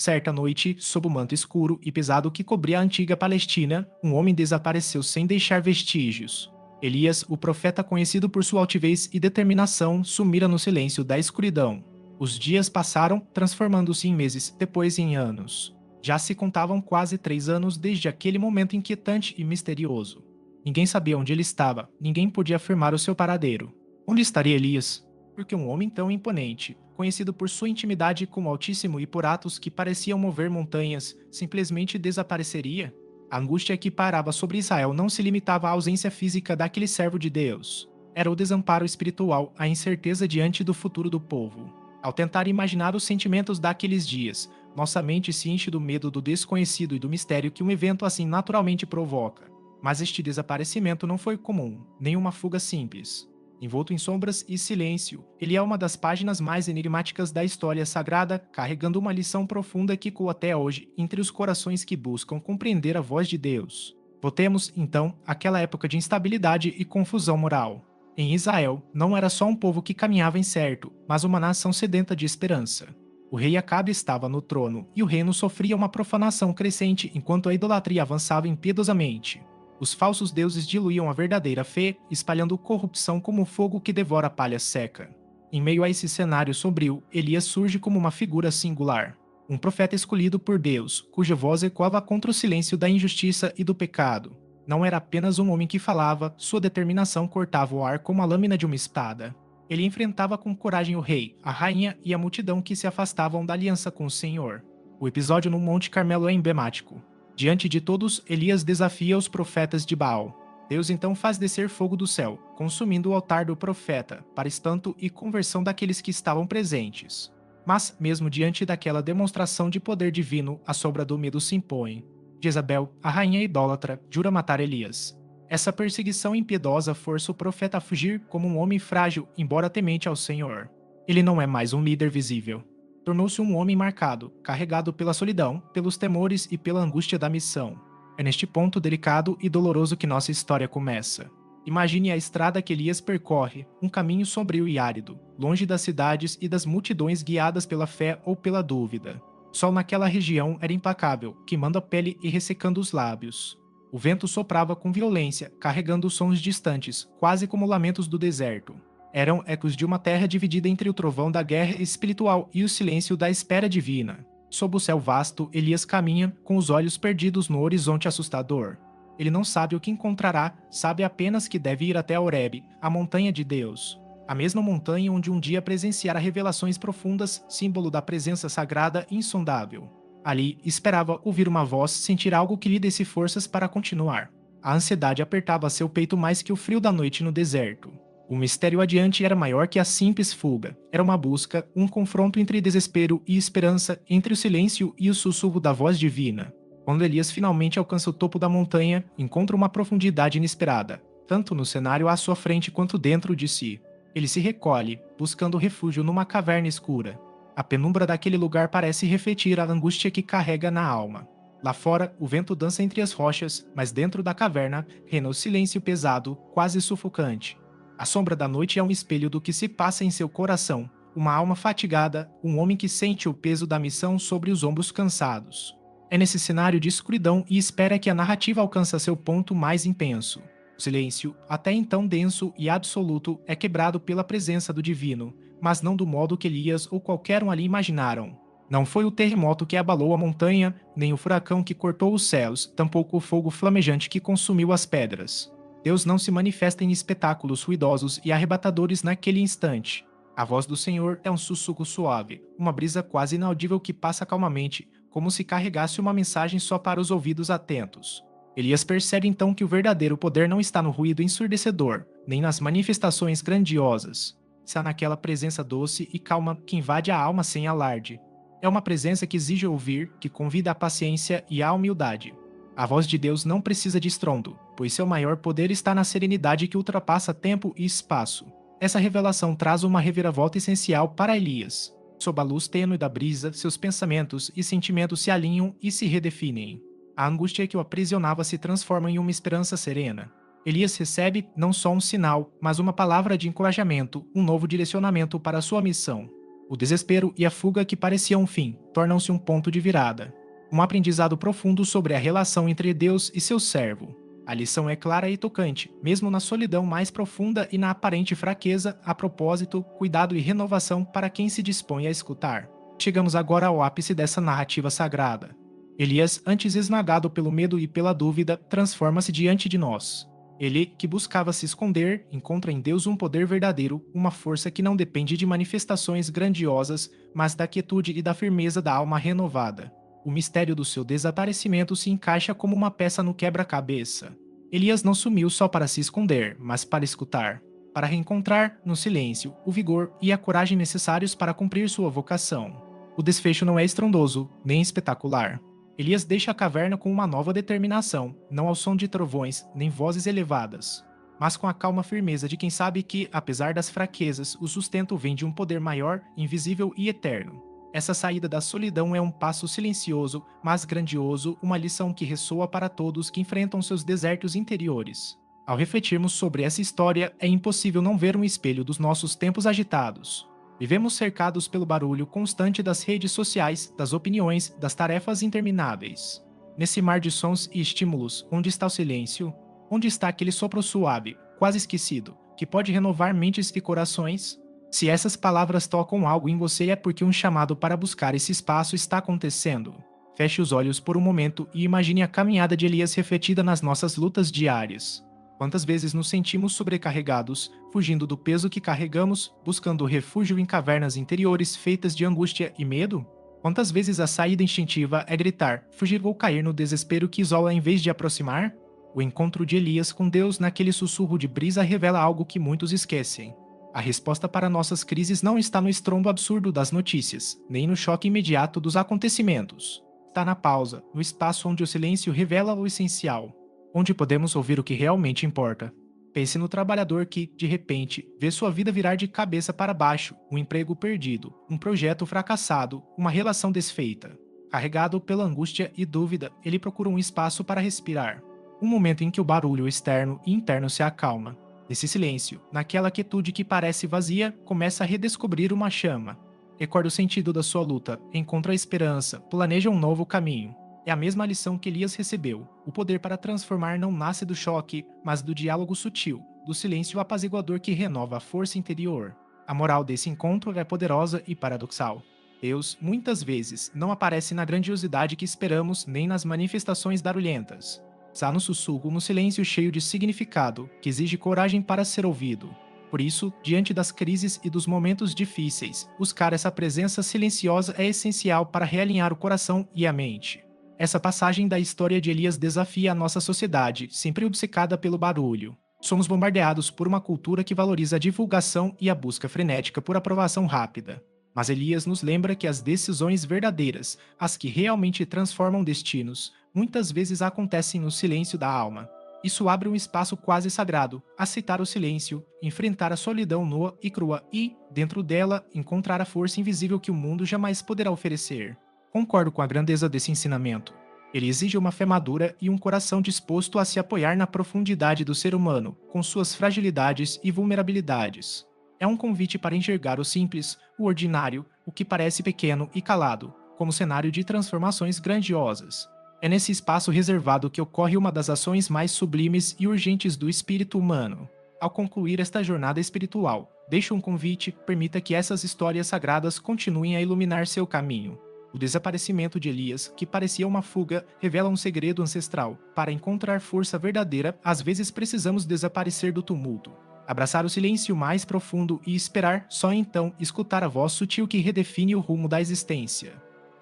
Certa noite, sob o manto escuro e pesado que cobria a antiga Palestina, um homem desapareceu sem deixar vestígios. Elias, o profeta conhecido por sua altivez e determinação, sumira no silêncio da escuridão. Os dias passaram, transformando-se em meses, depois em anos. Já se contavam quase 3 anos desde aquele momento inquietante e misterioso. Ninguém sabia onde ele estava, ninguém podia afirmar o seu paradeiro. Onde estaria Elias? Porque um homem tão imponente, conhecido por sua intimidade com o Altíssimo e por atos que pareciam mover montanhas, simplesmente desapareceria? A angústia que pairava sobre Israel não se limitava à ausência física daquele servo de Deus. Era o desamparo espiritual, a incerteza diante do futuro do povo. Ao tentar imaginar os sentimentos daqueles dias, nossa mente se enche do medo do desconhecido e do mistério que um evento assim naturalmente provoca. Mas este desaparecimento não foi comum, nem uma fuga simples. Envolto em sombras e silêncio, ele é uma das páginas mais enigmáticas da história sagrada, carregando uma lição profunda que ecoa até hoje entre os corações que buscam compreender a voz de Deus. Voltemos, então, àquela época de instabilidade e confusão moral. Em Israel, não era só um povo que caminhava incerto, mas uma nação sedenta de esperança. O rei Acabe estava no trono, e o reino sofria uma profanação crescente enquanto a idolatria avançava impiedosamente. Os falsos deuses diluíam a verdadeira fé, espalhando corrupção como fogo que devora a palha seca. Em meio a esse cenário sombrio, Elias surge como uma figura singular. Um profeta escolhido por Deus, cuja voz ecoava contra o silêncio da injustiça e do pecado. Não era apenas um homem que falava, sua determinação cortava o ar como a lâmina de uma espada. Ele enfrentava com coragem o rei, a rainha e a multidão que se afastavam da aliança com o Senhor. O episódio no Monte Carmelo é emblemático. Diante de todos, Elias desafia os profetas de Baal. Deus então faz descer fogo do céu, consumindo o altar do profeta, para espanto e conversão daqueles que estavam presentes. Mas, mesmo diante daquela demonstração de poder divino, a sombra do medo se impõe. Jezabel, a rainha idólatra, jura matar Elias. Essa perseguição impiedosa força o profeta a fugir como um homem frágil, embora temente ao Senhor. Ele não é mais um líder visível. Tornou-se um homem marcado, carregado pela solidão, pelos temores e pela angústia da missão. É neste ponto delicado e doloroso que nossa história começa. Imagine a estrada que Elias percorre, um caminho sombrio e árido, longe das cidades e das multidões guiadas pela fé ou pela dúvida. O sol naquela região era implacável, queimando a pele e ressecando os lábios. O vento soprava com violência, carregando sons distantes, quase como lamentos do deserto. Eram ecos de uma terra dividida entre o trovão da guerra espiritual e o silêncio da espera divina. Sob o céu vasto, Elias caminha, com os olhos perdidos no horizonte assustador. Ele não sabe o que encontrará, sabe apenas que deve ir até Horebe, a montanha de Deus. A mesma montanha onde um dia presenciara revelações profundas, símbolo da presença sagrada e insondável. Ali, esperava ouvir uma voz, sentir algo que lhe desse forças para continuar. A ansiedade apertava seu peito mais que o frio da noite no deserto. O mistério adiante era maior que a simples fuga. Era uma busca, um confronto entre desespero e esperança, entre o silêncio e o sussurro da voz divina. Quando Elias finalmente alcança o topo da montanha, encontra uma profundidade inesperada, tanto no cenário à sua frente quanto dentro de si. Ele se recolhe, buscando refúgio numa caverna escura. A penumbra daquele lugar parece refletir a angústia que carrega na alma. Lá fora, o vento dança entre as rochas, mas dentro da caverna reina o silêncio pesado, quase sufocante. A sombra da noite é um espelho do que se passa em seu coração, uma alma fatigada, um homem que sente o peso da missão sobre os ombros cansados. É nesse cenário de escuridão e espera que a narrativa alcança seu ponto mais intenso. O silêncio, até então denso e absoluto, é quebrado pela presença do divino, mas não do modo que Elias ou qualquer um ali imaginaram. Não foi o terremoto que abalou a montanha, nem o furacão que cortou os céus, tampouco o fogo flamejante que consumiu as pedras. Deus não se manifesta em espetáculos ruidosos e arrebatadores naquele instante. A voz do Senhor é um sussurro suave, uma brisa quase inaudível que passa calmamente, como se carregasse uma mensagem só para os ouvidos atentos. Elias percebe então que o verdadeiro poder não está no ruído ensurdecedor, nem nas manifestações grandiosas. Está naquela presença doce e calma que invade a alma sem alarde. É uma presença que exige ouvir, que convida à paciência e à humildade. A voz de Deus não precisa de estrondo, pois seu maior poder está na serenidade que ultrapassa tempo e espaço. Essa revelação traz uma reviravolta essencial para Elias. Sob a luz tênue da brisa, seus pensamentos e sentimentos se alinham e se redefinem. A angústia que o aprisionava se transforma em uma esperança serena. Elias recebe não só um sinal, mas uma palavra de encorajamento, um novo direcionamento para sua missão. O desespero e a fuga que pareciam um fim tornam-se um ponto de virada. Um aprendizado profundo sobre a relação entre Deus e seu servo. A lição é clara e tocante, mesmo na solidão mais profunda e na aparente fraqueza, a propósito, cuidado e renovação para quem se dispõe a escutar. Chegamos agora ao ápice dessa narrativa sagrada. Elias, antes esnagado pelo medo e pela dúvida, transforma-se diante de nós. Ele, que buscava se esconder, encontra em Deus um poder verdadeiro, uma força que não depende de manifestações grandiosas, mas da quietude e da firmeza da alma renovada. O mistério do seu desaparecimento se encaixa como uma peça no quebra-cabeça. Elias não sumiu só para se esconder, mas para escutar, para reencontrar, no silêncio, o vigor e a coragem necessários para cumprir sua vocação. O desfecho não é estrondoso, nem espetacular. Elias deixa a caverna com uma nova determinação, não ao som de trovões nem vozes elevadas, mas com a calma firmeza de quem sabe que, apesar das fraquezas, o sustento vem de um poder maior, invisível e eterno. Essa saída da solidão é um passo silencioso, mas grandioso, uma lição que ressoa para todos que enfrentam seus desertos interiores. Ao refletirmos sobre essa história, é impossível não ver um espelho dos nossos tempos agitados. Vivemos cercados pelo barulho constante das redes sociais, das opiniões, das tarefas intermináveis. Nesse mar de sons e estímulos, onde está o silêncio? Onde está aquele sopro suave, quase esquecido, que pode renovar mentes e corações? Se essas palavras tocam algo em você é porque um chamado para buscar esse espaço está acontecendo. Feche os olhos por um momento e imagine a caminhada de Elias refletida nas nossas lutas diárias. Quantas vezes nos sentimos sobrecarregados, fugindo do peso que carregamos, buscando refúgio em cavernas interiores feitas de angústia e medo? Quantas vezes a saída instintiva é gritar, fugir ou cair no desespero que isola em vez de aproximar? O encontro de Elias com Deus naquele sussurro de brisa revela algo que muitos esquecem. A resposta para nossas crises não está no estrondo absurdo das notícias, nem no choque imediato dos acontecimentos. Está na pausa, no espaço onde o silêncio revela o essencial, onde podemos ouvir o que realmente importa. Pense no trabalhador que, de repente, vê sua vida virar de cabeça para baixo, um emprego perdido, um projeto fracassado, uma relação desfeita. Carregado pela angústia e dúvida, ele procura um espaço para respirar. Um momento em que o barulho externo e interno se acalma. Nesse silêncio, naquela quietude que parece vazia, começa a redescobrir uma chama. Recorda o sentido da sua luta, encontra a esperança, planeja um novo caminho. É a mesma lição que Elias recebeu. O poder para transformar não nasce do choque, mas do diálogo sutil, do silêncio apaziguador que renova a força interior. A moral desse encontro é poderosa e paradoxal. Deus, muitas vezes, não aparece na grandiosidade que esperamos nem nas manifestações barulhentas. Está no sussurro, no silêncio cheio de significado, que exige coragem para ser ouvido. Por isso, diante das crises e dos momentos difíceis, buscar essa presença silenciosa é essencial para realinhar o coração e a mente. Essa passagem da história de Elias desafia a nossa sociedade, sempre obcecada pelo barulho. Somos bombardeados por uma cultura que valoriza a divulgação e a busca frenética por aprovação rápida. Mas Elias nos lembra que as decisões verdadeiras, as que realmente transformam destinos, muitas vezes acontecem no silêncio da alma. Isso abre um espaço quase sagrado, aceitar o silêncio, enfrentar a solidão nua e crua e, dentro dela, encontrar a força invisível que o mundo jamais poderá oferecer. Concordo com a grandeza desse ensinamento. Ele exige uma fé madura e um coração disposto a se apoiar na profundidade do ser humano, com suas fragilidades e vulnerabilidades. É um convite para enxergar o simples, o ordinário, o que parece pequeno e calado, como cenário de transformações grandiosas. É nesse espaço reservado que ocorre uma das ações mais sublimes e urgentes do espírito humano. Ao concluir esta jornada espiritual, deixo um convite, permita que essas histórias sagradas continuem a iluminar seu caminho. O desaparecimento de Elias, que parecia uma fuga, revela um segredo ancestral. Para encontrar força verdadeira, às vezes precisamos desaparecer do tumulto. Abraçar o silêncio mais profundo e esperar, só então, escutar a voz sutil que redefine o rumo da existência.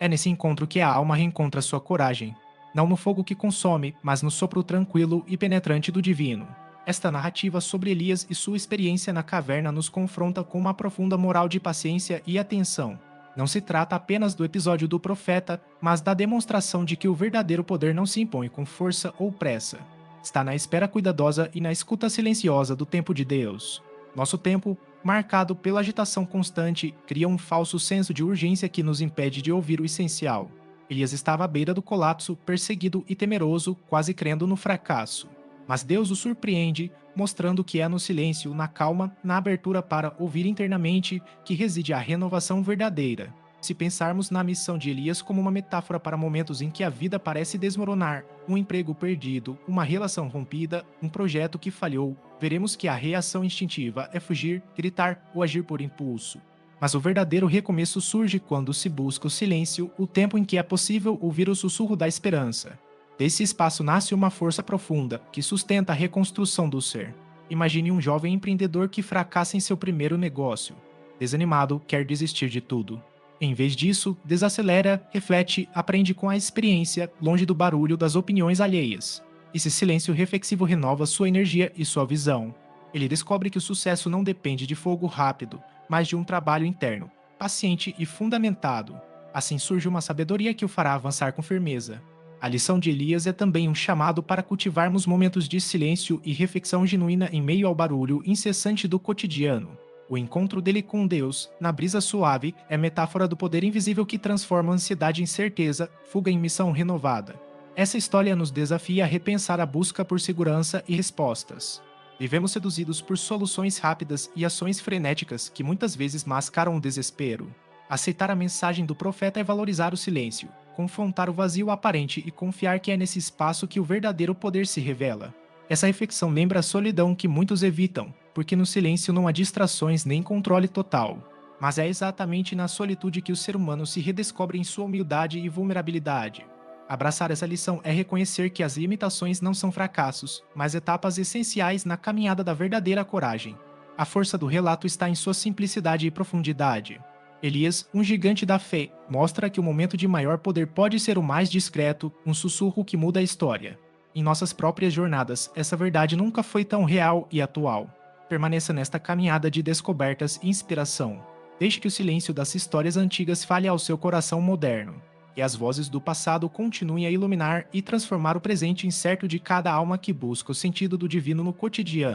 É nesse encontro que a alma reencontra sua coragem. Não no fogo que consome, mas no sopro tranquilo e penetrante do divino. Esta narrativa sobre Elias e sua experiência na caverna nos confronta com uma profunda moral de paciência e atenção. Não se trata apenas do episódio do profeta, mas da demonstração de que o verdadeiro poder não se impõe com força ou pressa. Está na espera cuidadosa e na escuta silenciosa do tempo de Deus. Nosso tempo, marcado pela agitação constante, cria um falso senso de urgência que nos impede de ouvir o essencial. Elias estava à beira do colapso, perseguido e temeroso, quase crendo no fracasso. Mas Deus o surpreende, mostrando que é no silêncio, na calma, na abertura para ouvir internamente que reside a renovação verdadeira. Se pensarmos na missão de Elias como uma metáfora para momentos em que a vida parece desmoronar, um emprego perdido, uma relação rompida, um projeto que falhou, veremos que a reação instintiva é fugir, gritar ou agir por impulso. Mas o verdadeiro recomeço surge quando se busca o silêncio, o tempo em que é possível ouvir o sussurro da esperança. Desse espaço nasce uma força profunda, que sustenta a reconstrução do ser. Imagine um jovem empreendedor que fracassa em seu primeiro negócio. Desanimado, quer desistir de tudo. Em vez disso, desacelera, reflete, aprende com a experiência, longe do barulho das opiniões alheias. Esse silêncio reflexivo renova sua energia e sua visão. Ele descobre que o sucesso não depende de fogo rápido, mas de um trabalho interno, paciente e fundamentado. Assim surge uma sabedoria que o fará avançar com firmeza. A lição de Elias é também um chamado para cultivarmos momentos de silêncio e reflexão genuína em meio ao barulho incessante do cotidiano. O encontro dele com Deus, na brisa suave, é metáfora do poder invisível que transforma a ansiedade em certeza, fuga em missão renovada. Essa história nos desafia a repensar a busca por segurança e respostas. Vivemos seduzidos por soluções rápidas e ações frenéticas que muitas vezes mascaram o desespero. Aceitar a mensagem do profeta é valorizar o silêncio, confrontar o vazio aparente e confiar que é nesse espaço que o verdadeiro poder se revela. Essa reflexão lembra a solidão que muitos evitam, porque no silêncio não há distrações nem controle total. Mas é exatamente na solitude que o ser humano se redescobre em sua humildade e vulnerabilidade. Abraçar essa lição é reconhecer que as limitações não são fracassos, mas etapas essenciais na caminhada da verdadeira coragem. A força do relato está em sua simplicidade e profundidade. Elias, um gigante da fé, mostra que o momento de maior poder pode ser o mais discreto, um sussurro que muda a história. Em nossas próprias jornadas, essa verdade nunca foi tão real e atual. Permaneça nesta caminhada de descobertas e inspiração. Deixe que o silêncio das histórias antigas fale ao seu coração moderno. Que as vozes do passado continuem a iluminar e transformar o presente incerto de cada alma que busca o sentido do divino no cotidiano.